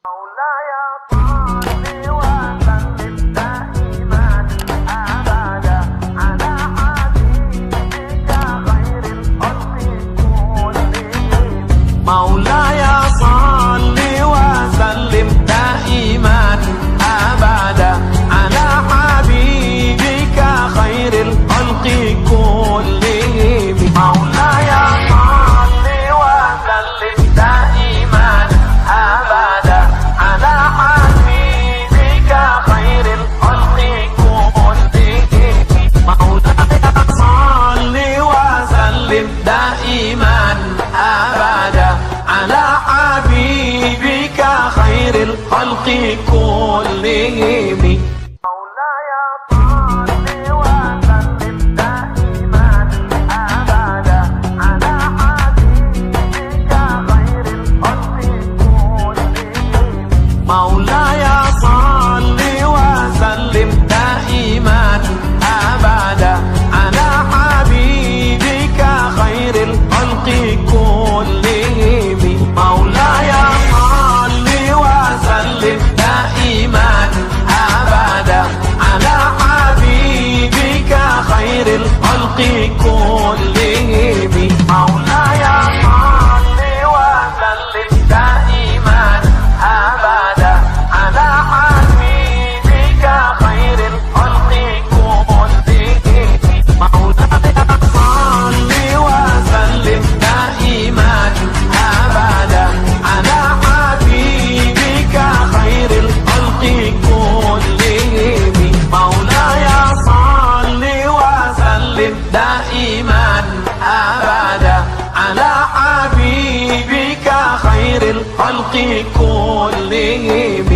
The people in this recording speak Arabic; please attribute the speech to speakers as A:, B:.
A: مولاي صل وسلم دائما أبدا على حبيبك خير الخلق كلهم. مولاي صل وسلم دائما أبدا على حبيبك خير الخلق كلهم. مولاي صل وسلم دائما أبدا على حبيبك خير الخلق كلهم. مولاي صل وسلم دائما أبدا على حبيبك خير الخلق كلهم. مولاي صل وسلم دائما أبدا على حبيبك خير الخلق كلهم. مولاي صل وسلم دائما أبدا على حبيبك خير الخلق كلهم. مولاي صل وسلم دائما أبدا على حبيبك خير الخلق كلهم. مولاي صل وسلم دائما أبدا على حبيبك خير الخلق كلهم. مولاي صل وسلم دائما أبدا على حبيبك خير الخلق كلهم. مولاي صل وسلم دائما أبدا على حبيبك خير الخلق كلهم.